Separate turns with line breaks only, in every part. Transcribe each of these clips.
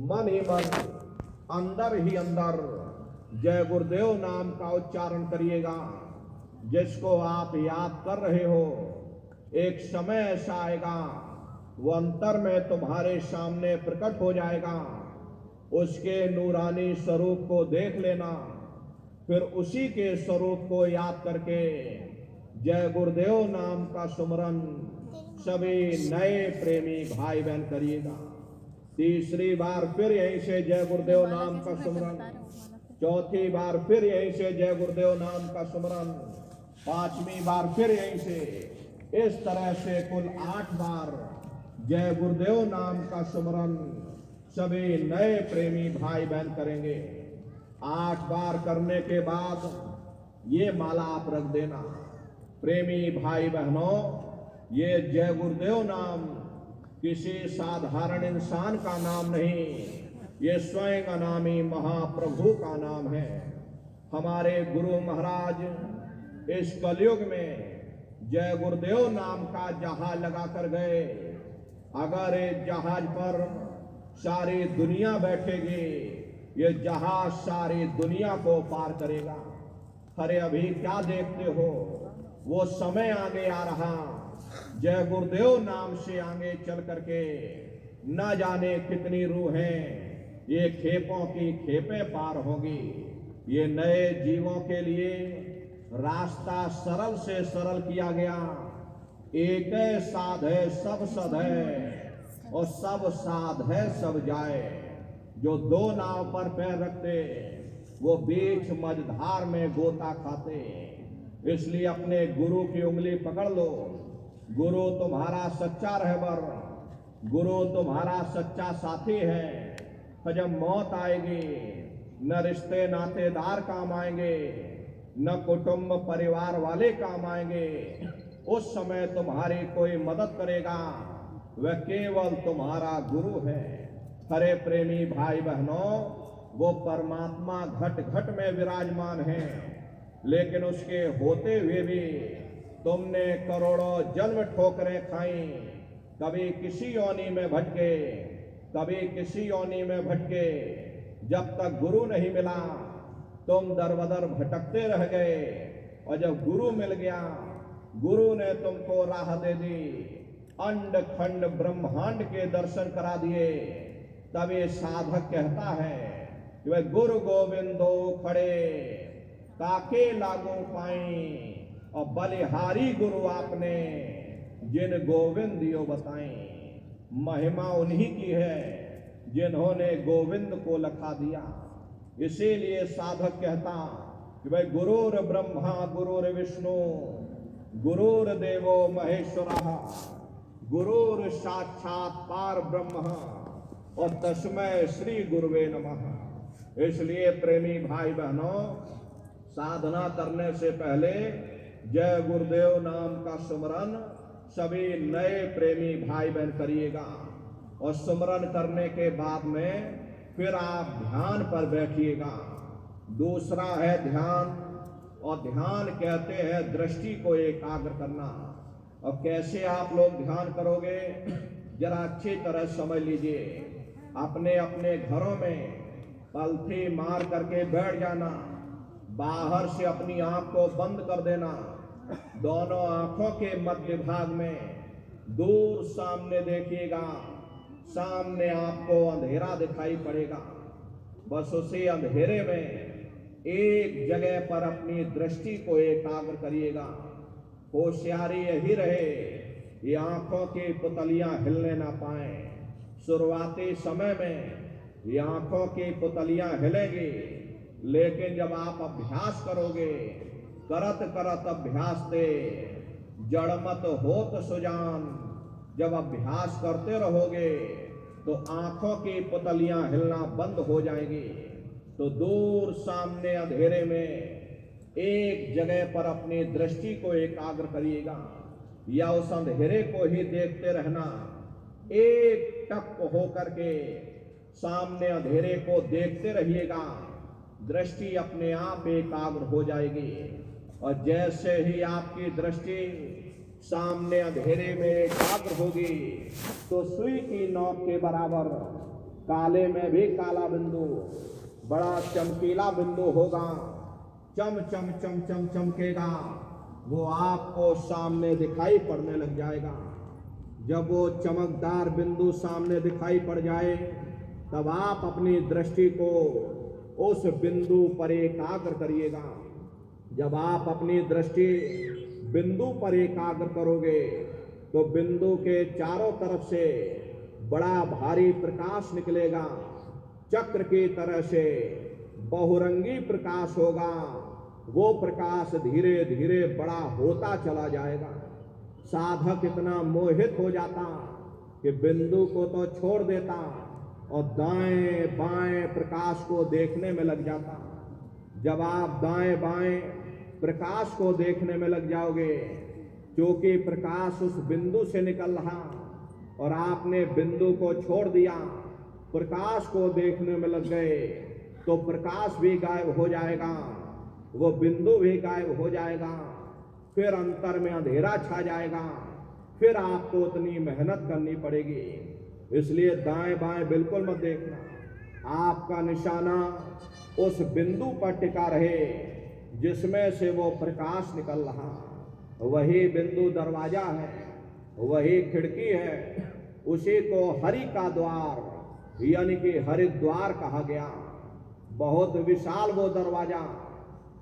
मन ही मन, अंदर ही अंदर जय गुरुदेव नाम का उच्चारण करिएगा। जिसको आप याद कर रहे हो, एक समय ऐसा आएगा वो अंतर में तुम्हारे सामने प्रकट हो जाएगा। उसके नूरानी स्वरूप को देख लेना, फिर उसी के स्वरूप को याद करके जय गुरुदेव नाम का सुमरन सभी नए प्रेमी भाई बहन करिएगा। तीसरी बार फिर यहीं से जय गुरुदेव नाम का सुमरन, चौथी बार फिर यहीं से जय गुरुदेव नाम का सुमरन, पांचवी बार फिर यहीं से। इस तरह से कुल 8 बार जय गुरुदेव नाम का सुमरन सभी नए प्रेमी भाई बहन करेंगे। 8 बार करने के बाद ये माला आप रख देना। प्रेमी भाई बहनों, ये जय गुरुदेव नाम किसी साधारण इंसान का नाम नहीं, ये स्वयं अनामी महाप्रभु का नाम है। हमारे गुरु महाराज इस कलयुग में जय गुरुदेव नाम का जहाज लगा कर गए। अगर इस जहाज पर सारी दुनिया बैठेगी, ये जहाज सारी दुनिया को पार करेगा। अरे अभी क्या देखते हो, वो समय आगे आ रहा, जय गुरुदेव नाम से आगे चल करके न जाने कितनी रूहें ये खेपों की खेपें पार होगी। ये नए जीवों के लिए रास्ता सरल से सरल किया गया। एक साध है सब सद है, और सब साध है सब जाए। जो 2 नाव पर पैर रखते वो बीच मझधार में गोता खाते। इसलिए अपने गुरु की उंगली पकड़ लो। गुरु तुम्हारा सच्चा रहबर, गुरु तुम्हारा सच्चा साथी है। जब मौत आएगी, न रिश्ते नातेदार काम आएंगे, न कुटुंब परिवार वाले काम आएंगे। उस समय तुम्हारी कोई मदद करेगा, वह केवल तुम्हारा गुरु है। हरे प्रेमी भाई बहनों, वो परमात्मा घट घट में विराजमान है, लेकिन उसके होते हुए भी तुमने करोड़ों जन्म ठोकरें खाई। कभी किसी योनि में भटके, कभी किसी योनि में भटके। जब तक गुरु नहीं मिला तुम दरबदर भटकते रह गए, और जब गुरु मिल गया, गुरु ने तुमको राह दे दी, अंड खंड ब्रह्मांड के दर्शन करा दिए। तब ये साधक कहता है कि वह गुरु गोविंदो खड़े काके लागू पाई, और बलिहारी गुरु आपने जिन गोविंद यो बताई। महिमा उन्हीं की है जिन्होंने गोविंद को लखा दिया। इसीलिए साधक कहता कि भाई गुरुर ब्रह्मा गुरुर विष्णु गुरुर देवो महेश्वरः गुरुर साक्षात पार ब्रह्म और तस्मै श्री गुरुवे नमः। इसलिए प्रेमी भाई बहनों, साधना करने से पहले जय गुरुदेव नाम का सुमरन सभी नए प्रेमी भाई बहन करिएगा। और सुमरन करने के बाद में फिर आप ध्यान पर बैठिएगा। दूसरा है ध्यान, और ध्यान कहते हैं दृष्टि को एकाग्र करना। और कैसे आप लोग ध्यान करोगे, जरा अच्छी तरह समझ लीजिए। अपने अपने घरों में पलथी मार करके बैठ जाना, बाहर से अपनी आंख को बंद कर देना। दोनों आंखों के मध्य भाग में दूर सामने देखिएगा, सामने आपको अंधेरा दिखाई पड़ेगा। बस उसी अंधेरे में एक जगह पर अपनी दृष्टि को एकाग्र करिएगा। होशियारी यही रहे, ये आंखों की पुतलियां हिलने ना पाए। शुरुआती समय में ये आंखों की पुतलियां हिलेंगी, लेकिन जब आप अभ्यास करोगे, करत करत अभ्यास दे जड़मत होत सुजान, जब अभ्यास करते रहोगे तो आंखों की पुतलियां हिलना बंद हो जाएंगी। तो दूर सामने अंधेरे में एक जगह पर अपनी दृष्टि को एकाग्र करिएगा, या उस अंधेरे को ही देखते रहना। एक टक होकर के सामने अंधेरे को देखते रहिएगा, दृष्टि अपने आप एकाग्र हो जाएगी। और जैसे ही आपकी दृष्टि सामने अंधेरे में एकाग्र होगी, तो सुई की नोक के बराबर काले में भी काला बिंदु, बड़ा चमकीला बिंदु होगा, चम चम चम चम चमकेगा, वो आपको सामने दिखाई पड़ने लग जाएगा। जब वो चमकदार बिंदु सामने दिखाई पड़ जाए तब आप अपनी दृष्टि को उस बिंदु पर एकाग्र करिएगा। जब आप अपनी दृष्टि बिंदु पर एकाग्र करोगे तो बिंदु के चारों तरफ से बड़ा भारी प्रकाश निकलेगा, चक्र की तरह से बहुरंगी प्रकाश होगा। वो प्रकाश धीरे धीरे बड़ा होता चला जाएगा। साधक इतना मोहित हो जाता कि बिंदु को तो छोड़ देता और दाएं बाएं प्रकाश को देखने में लग जाता। जब आप दाएं बाएं प्रकाश को देखने में लग जाओगे, क्योंकि प्रकाश उस बिंदु से निकल रहा और आपने बिंदु को छोड़ दिया, प्रकाश को देखने में लग गए, तो प्रकाश भी गायब हो जाएगा, वो बिंदु भी गायब हो जाएगा, फिर अंतर में अंधेरा छा जाएगा, फिर आपको उतनी मेहनत करनी पड़ेगी। इसलिए दाएं बाएं बिल्कुल मत देखना, आपका निशाना उस बिंदु पर टिका रहे जिसमें से वो प्रकाश निकल रहा। वही बिंदु दरवाजा है, वही खिड़की है, उसी को हरि का द्वार यानी कि हरिद्वार कहा गया। बहुत विशाल वो दरवाजा,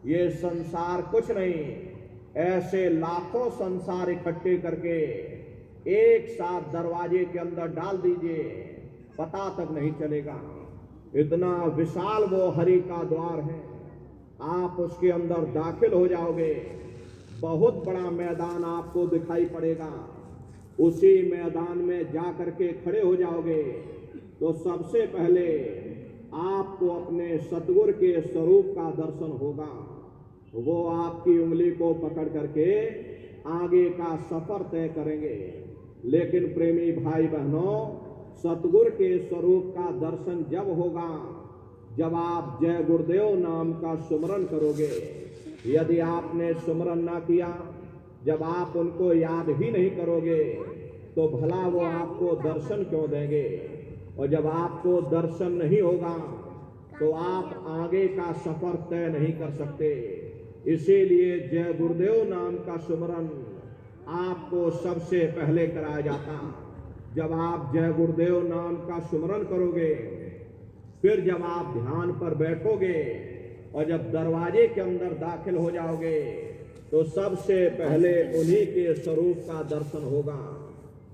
ये संसार कुछ नहीं, ऐसे लाखों संसार इकट्ठे करके एक साथ दरवाजे के अंदर डाल दीजिए, पता तक नहीं चलेगा। इतना विशाल वो हरि का द्वार है। आप उसके अंदर दाखिल हो जाओगे, बहुत बड़ा मैदान आपको दिखाई पड़ेगा। उसी मैदान में जा करके खड़े हो जाओगे तो सबसे पहले आपको अपने सतगुरु के स्वरूप का दर्शन होगा। वो आपकी उंगली को पकड़ करके आगे का सफर तय करेंगे। लेकिन प्रेमी भाई बहनों, सतगुरु के स्वरूप का दर्शन जब होगा जब आप जय गुरुदेव नाम का सुमरन करोगे। यदि आपने सुमरन ना किया, जब आप उनको याद ही नहीं करोगे तो भला वो आपको दर्शन क्यों देंगे। और जब आपको दर्शन नहीं होगा तो आप आगे का सफर तय नहीं कर सकते। इसीलिए जय गुरुदेव नाम का सुमरन आपको सबसे पहले कराया जाता। जब आप जय गुरुदेव नाम का सुमरन करोगे, फिर जब आप ध्यान पर बैठोगे और जब दरवाजे के अंदर दाखिल हो जाओगे तो सबसे पहले उन्हीं के स्वरूप का दर्शन होगा।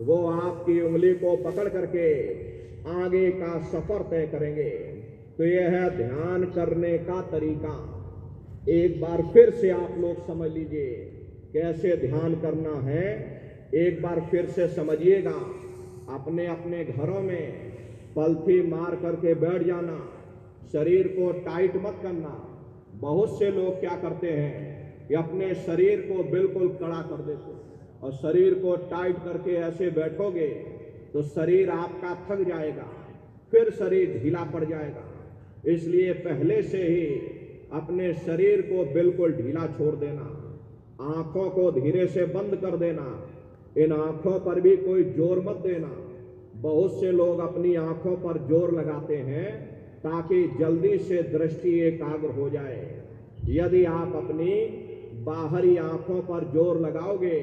वो आपकी उंगली को पकड़ करके आगे का सफर तय करेंगे। तो यह है ध्यान करने का तरीका। एक बार फिर से आप लोग समझ लीजिए कैसे ध्यान करना है। एक बार फिर से समझिएगा। अपने अपने घरों में पलथी मार करके बैठ जाना, शरीर को टाइट मत करना। बहुत से लोग क्या करते हैं कि अपने शरीर को बिल्कुल कड़ा कर देते हैं और शरीर को टाइट करके ऐसे बैठोगे तो शरीर आपका थक जाएगा, फिर शरीर ढीला पड़ जाएगा। इसलिए पहले से ही अपने शरीर को बिल्कुल ढीला छोड़ देना, आंखों को धीरे से बंद कर देना, इन आंखों पर भी कोई जोर मत देना। बहुत से लोग अपनी आंखों पर जोर लगाते हैं ताकि जल्दी से दृष्टि एकाग्र हो जाए। यदि आप अपनी बाहरी आंखों पर जोर लगाओगे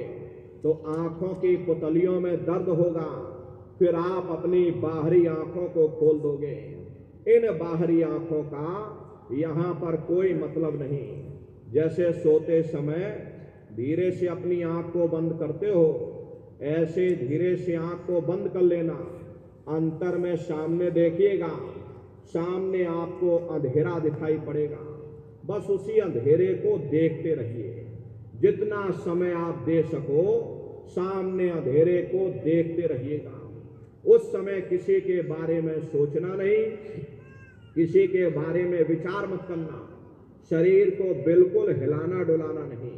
तो आंखों की पुतलियों में दर्द होगा, फिर आप अपनी बाहरी आंखों को खोल दोगे। इन बाहरी आंखों का यहाँ पर कोई मतलब नहीं। जैसे सोते समय धीरे से अपनी आंख को बंद करते हो, ऐसे धीरे से आंख को बंद कर लेना। अंतर में सामने देखिएगा, सामने आपको अंधेरा दिखाई पड़ेगा। बस उसी अंधेरे को देखते रहिए। जितना समय आप दे सको सामने अंधेरे को देखते रहिएगा। उस समय किसी के बारे में सोचना नहीं, किसी के बारे में विचार मत करना, शरीर को बिल्कुल हिलाना डुलाना नहीं,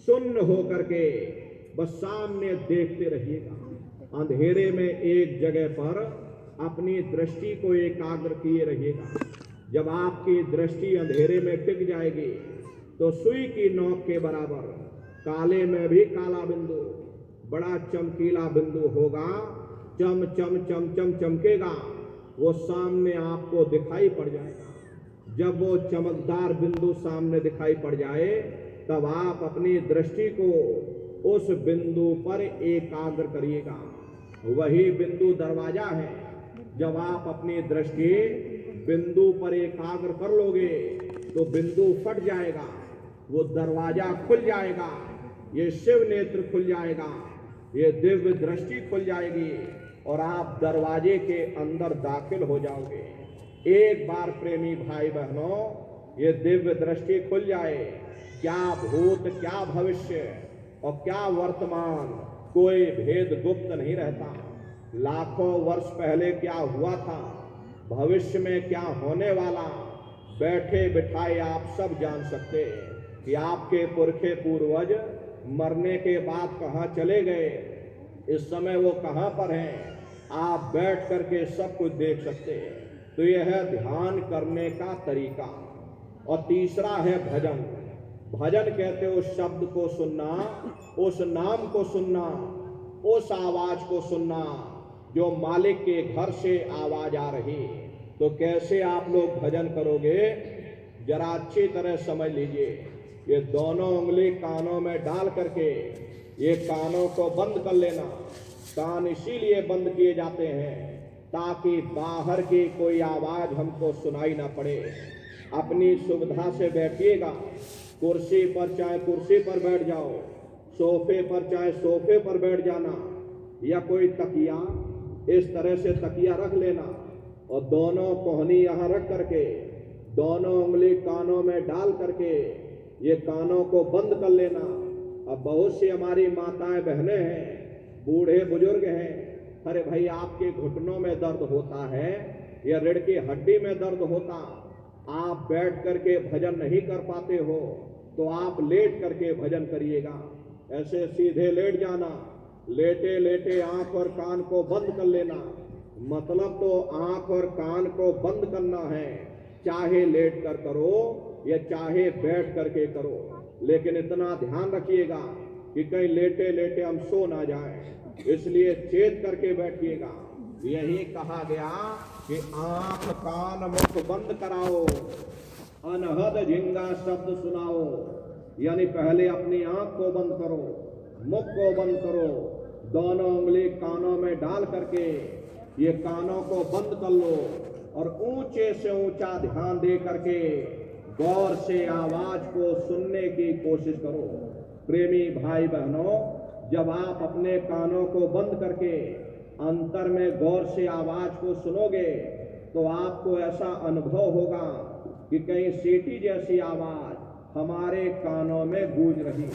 शून्य होकर के बस सामने देखते रहिएगा। अंधेरे में एक जगह पर अपनी दृष्टि को एकाग्र किए रहिएगा। जब आपकी दृष्टि अंधेरे में टिक जाएगी तो सुई की नोक के बराबर काले में भी काला बिंदु, बड़ा चमकीला बिंदु होगा, चम चम चम चम चमकेगा। वो सामने आपको दिखाई पड़ जाएगा। जब वो चमकदार बिंदु सामने दिखाई पड़ जाए तब आप अपनी दृष्टि को उस बिंदु पर एकाग्र करिएगा। वही बिंदु दरवाजा है। जब आप अपनी दृष्टि बिंदु पर एकाग्र कर लोगे तो बिंदु फट जाएगा, वो दरवाजा खुल जाएगा, ये शिव नेत्र खुल जाएगा, ये दिव्य दृष्टि खुल जाएगी और आप दरवाजे के अंदर दाखिल हो जाओगे। एक बार प्रेमी भाई बहनों ये दिव्य दृष्टि खुल जाए, क्या भूत क्या भविष्य और क्या वर्तमान कोई भेद गुप्त नहीं रहता। लाखों वर्ष पहले क्या हुआ था, भविष्य में क्या होने वाला, बैठे बिठाए आप सब जान सकते कि आपके पुरखे पूर्वज मरने के बाद कहाँ चले गए, इस समय वो कहाँ पर हैं, आप बैठ करके सब कुछ देख सकते हैं। तो यह है ध्यान करने का तरीका। और तीसरा है भजन। भजन कहते हो उस शब्द को सुनना, उस नाम को सुनना, उस आवाज को सुनना जो मालिक के घर से आवाज आ रही। तो कैसे आप लोग भजन करोगे, जरा अच्छी तरह समझ लीजिए। ये दोनों उंगली कानों में डाल करके ये कानों को बंद कर लेना। कान इसीलिए बंद किए जाते हैं ताकि बाहर की कोई आवाज हमको सुनाई ना पड़े। अपनी सुविधा से बैठिएगा, कुर्सी पर चाहे कुर्सी पर बैठ जाओ, सोफे पर चाहे सोफे पर बैठ जाना, या कोई तकिया इस तरह से तकिया रख लेना और दोनों कोहनी यहाँ रख करके दोनों उंगली कानों में डाल करके ये कानों को बंद कर लेना। अब बहुत सी हमारी माताएं बहनें हैं, बूढ़े बुजुर्ग हैं, अरे भाई आपके घुटनों में दर्द होता है या रीढ़ की हड्डी में दर्द होता, आप बैठ करके भजन नहीं कर पाते हो तो आप लेट करके भजन करिएगा। ऐसे सीधे लेट जाना, लेटे लेटे आंख और कान को बंद कर लेना। मतलब तो आंख और कान को बंद करना है, चाहे लेट कर करो या चाहे बैठ करके करो, लेकिन इतना ध्यान रखिएगा कि कहीं लेटे लेटे हम सो ना जाएं, इसलिए चेत करके बैठिएगा। यही कहा गया कि आंख कान मुख बंद कराओ, अनहद झिंगा शब्द सुनाओ। यानी पहले अपनी आंख को बंद करो, मुख को बंद करो, दोनों उंगली कानों में डाल करके ये कानों को बंद कर लो और ऊंचे से ऊंचा ध्यान दे करके गौर से आवाज को सुनने की कोशिश करो। प्रेमी भाई बहनों, जब आप अपने कानों को बंद करके अंतर में गौर से आवाज को सुनोगे तो आपको ऐसा अनुभव होगा कि कहीं सीटी जैसी आवाज हमारे कानों में गूंज रही।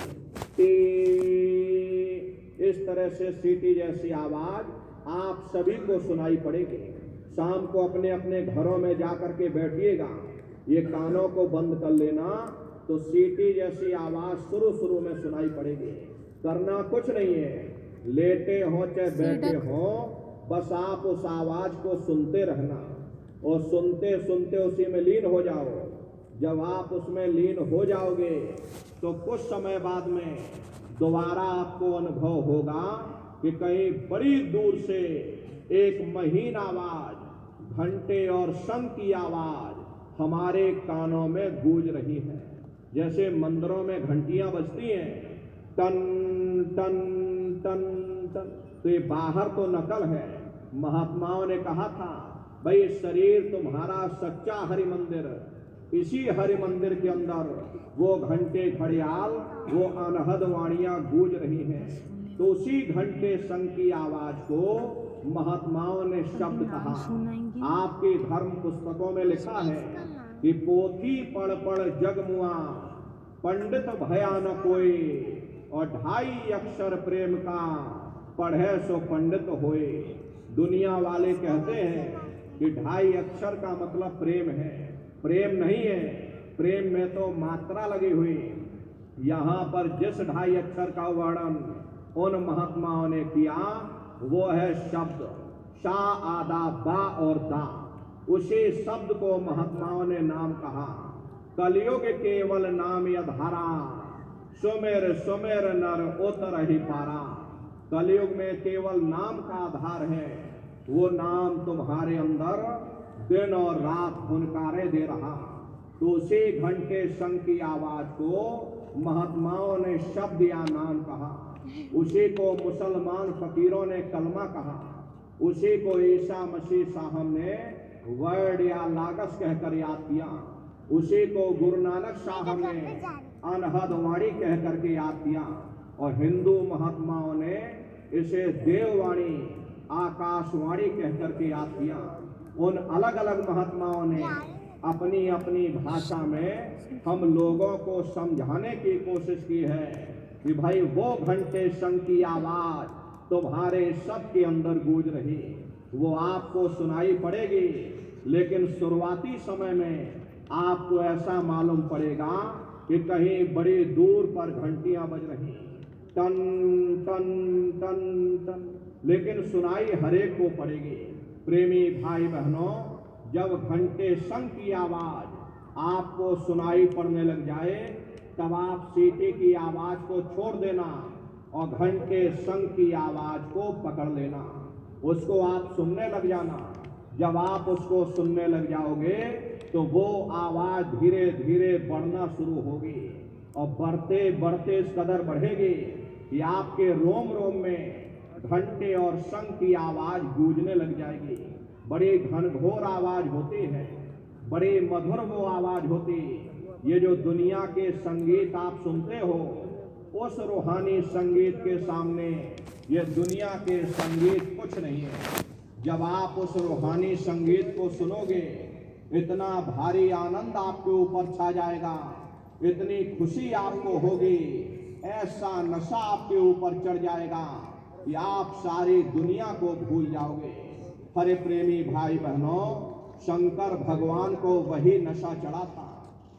इस तरह से सीटी जैसी आवाज आप सभी को सुनाई पड़ेगी। शाम को अपने अपने घरों में जाकर के बैठिएगा, ये कानों को बंद कर लेना तो सीटी जैसी आवाज शुरू में सुनाई पड़ेगी। करना कुछ नहीं है, लेटे हो चाहे बैठे हो, बस आप उस आवाज को सुनते रहना और सुनते सुनते उसी में लीन हो जाओ। जब आप उसमें लीन हो जाओगे तो कुछ समय बाद में दोबारा आपको अनुभव होगा कि कहीं बड़ी दूर से एक महीन आवाज, घंटे और शंख की आवाज हमारे कानों में गूंज रही है। जैसे मंदिरों में घंटियां बजती हैं, टन टन टन टन, तो ये बाहर तो नकल है। महात्माओं ने कहा था भाई शरीर तुम्हारा सच्चा हरि मंदिर, इसी हरि मंदिर के अंदर वो घंटे घड़ियाल, वो अनहद वाणियां गूंज रही हैं। तो उसी घंटे शंख की आवाज को महात्माओं ने शब्द कहा। आपके धर्म पुस्तकों में लिखा है कि पोथी पढ़ पढ़ जग मुआ, पंडित भया न कोई, और 2.5 अक्षर प्रेम का, पढ़े सो पंडित होए। दुनिया वाले कहते हैं कि 2.5 अक्षर का मतलब प्रेम है, प्रेम नहीं है। प्रेम में तो मात्रा लगी हुई। यहाँ पर जिस 2.5 अक्षर का वर्णन उन महात्माओं ने किया वो है शब्द शा, आदा, बा और दा। उसी शब्द को महात्माओं ने नाम कहा। कलयुग केवल नाम यधारा, सुमेर सुमेर नर उतर ही पारा। कलयुग में केवल नाम का आधार है, वो नाम तुम्हारे अंदर दिन और रात हुनकारे दे रहा। तो उसी घंटे शंख की आवाज को महात्माओं ने शब्द या नाम कहा, उसी को मुसलमान फकीरों ने कलमा कहा, उसी को ईसा मसीह साहब ने वर्ड या लागस कहकर याद किया, उसी को गुरु नानक साहब ने अनहद वाणी कह करके याद किया, और हिंदू महात्माओं ने इसे देववाणी आकाशवाणी कह करके याद किया। उन अलग अलग महात्माओं ने अपनी अपनी भाषा में हम लोगों को समझाने की कोशिश की है कि भाई वो घंटे शंख की आवाज तुम्हारे सबके अंदर गूंज रही, वो आपको सुनाई पड़ेगी, लेकिन शुरुआती समय में आपको ऐसा मालूम पड़ेगा कि कहीं बड़ी दूर पर घंटियां बज रही, टन टन टन टन, लेकिन सुनाई हरेक को पड़ेगी। प्रेमी भाई बहनों, जब घंटे शंख की आवाज आपको सुनाई पड़ने लग जाए, तब आप सीटी की आवाज को छोड़ देना और घंटे शंख की आवाज को पकड़ लेना, उसको आप सुनने लग जाना। जब आप उसको सुनने लग जाओगे तो वो आवाज धीरे धीरे बढ़ना शुरू होगी, और बढ़ते बढ़ते इस कदर बढ़ेगी कि आपके रोम रोम में घंटे और शंख की आवाज गूंजने लग जाएगी। बड़ी घनघोर आवाज होती है, बड़ी मधुर वो आवाज होती। ये जो दुनिया के संगीत आप सुनते हो, उस रूहानी संगीत के सामने ये दुनिया के संगीत कुछ नहीं है। जब आप उस रूहानी संगीत को सुनोगे, इतना भारी आनंद आपके ऊपर छा जाएगा, इतनी खुशी आपको होगी, ऐसा नशा आपके ऊपर चढ़ जाएगा कि आप सारी दुनिया को भूल जाओगे। हरे प्रेमी भाई बहनों, शंकर भगवान को वही नशा चढ़ा था।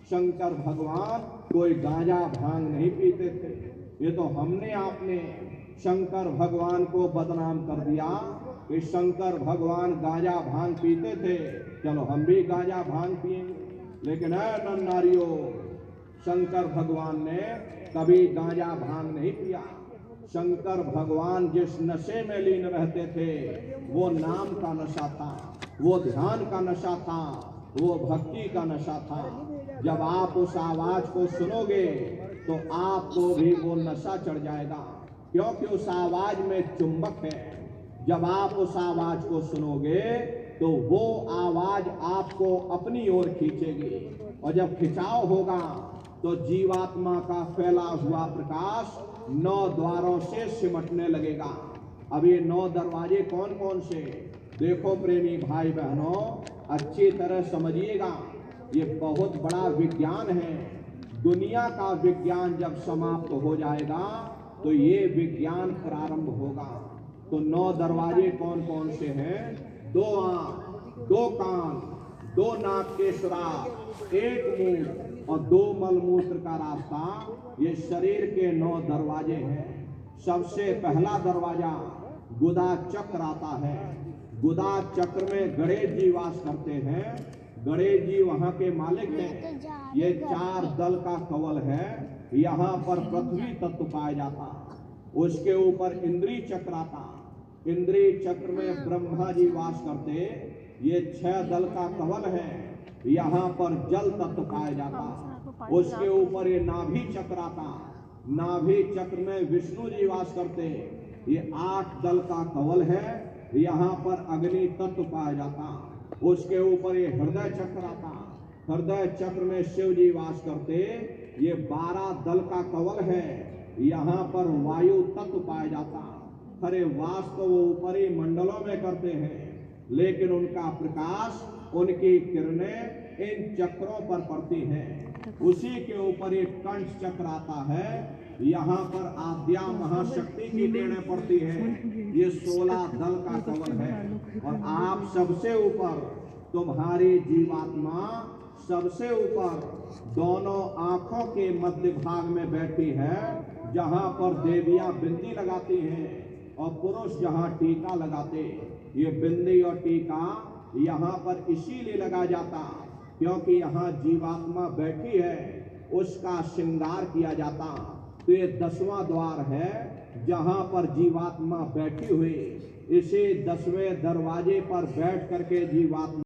शंकर भगवान कोई गांजा भांग नहीं पीते थे। ये तो हमने आपने शंकर भगवान को बदनाम कर दिया कि शंकर भगवान गांजा भांग पीते थे, चलो हम भी गांजा भांग पिएंगे। लेकिन ऐ नारियों, शंकर भगवान ने कभी गांजा भांग नहीं पिया। शंकर भगवान जिस नशे में लीन रहते थे, वो नाम का नशा था, वो ध्यान का नशा था, वो भक्ति का नशा था। जब आप उस आवाज को सुनोगे तो आपको भी वो नशा चढ़ जाएगा, क्योंकि उस आवाज में चुंबक है। जब आप उस आवाज को सुनोगे तो वो आवाज आपको अपनी ओर खींचेगी, और जब खिंचाव होगा तो जीवात्मा का फैला हुआ प्रकाश 9 द्वारों से सिमटने लगेगा। अब ये 9 दरवाजे कौन कौन से? देखो प्रेमी भाई बहनों, अच्छी तरह समझिएगा, ये बहुत बड़ा विज्ञान है। दुनिया का विज्ञान जब समाप्त हो जाएगा तो ये विज्ञान प्रारंभ होगा। तो 9 दरवाजे कौन कौन से हैं? 2 आंख, 2 कान, 2 नाक के सुराख, 1 मुंह और 2 मलमूत्र का रास्ता, ये शरीर के 9 दरवाजे हैं। सबसे पहला दरवाजा गुदा चक्र आता है। गुदा चक्र में गणेश जी वास करते हैं। गणेश जी वहाँ के मालिक हैं। ये 4 दल का कवल है। यहाँ पर पृथ्वी तत्व पाया जाता, उसके ऊपर इंद्रिय चक्र आता। इंद्रिय चक्र में ब्रह्मा जी वास करते। ये 6 दल का कवल है। यहाँ पर जल तत्व पाया जाता, उसके ऊपर ये नाभि चक्र आता। नाभि चक्र में विष्णु जी वास करते। ये 8 दल का कवल है। यहाँ पर अग्नि तत्व पाया जाता, उसके ऊपर ये हृदय चक्र आता। हृदय चक्र में शिव जी वास करते। ये 12 दल का कवल है। यहाँ पर वायु तत्व पाया जाता। हरे वास तो वो ऊपरी मंडलों में करते हैं, लेकिन उनका प्रकाश, उनकी किरणें इन चक्रों पर पड़ती हैं। उसी के ऊपर एक कंठ चक्र आता है। यहाँ पर आद्या महाशक्ति की किरणें पड़ती है। ये 16 दल का कवल है। और आप सबसे ऊपर, तुम्हारी जीवात्मा सबसे ऊपर दोनों आंखों के मध्य भाग में बैठी है, जहाँ पर देवियां बिंदी लगाती हैं और पुरुष जहाँ टीका लगाते। ये बिंदी और टीका यहाँ पर इसीलिए लगा जाता क्योंकि यहाँ जीवात्मा बैठी है, उसका श्रृंगार किया जाता। तो ये 10वां द्वार है, जहाँ पर जीवात्मा बैठी हुई इसी 10वें दरवाजे पर बैठ करके जीवात्मा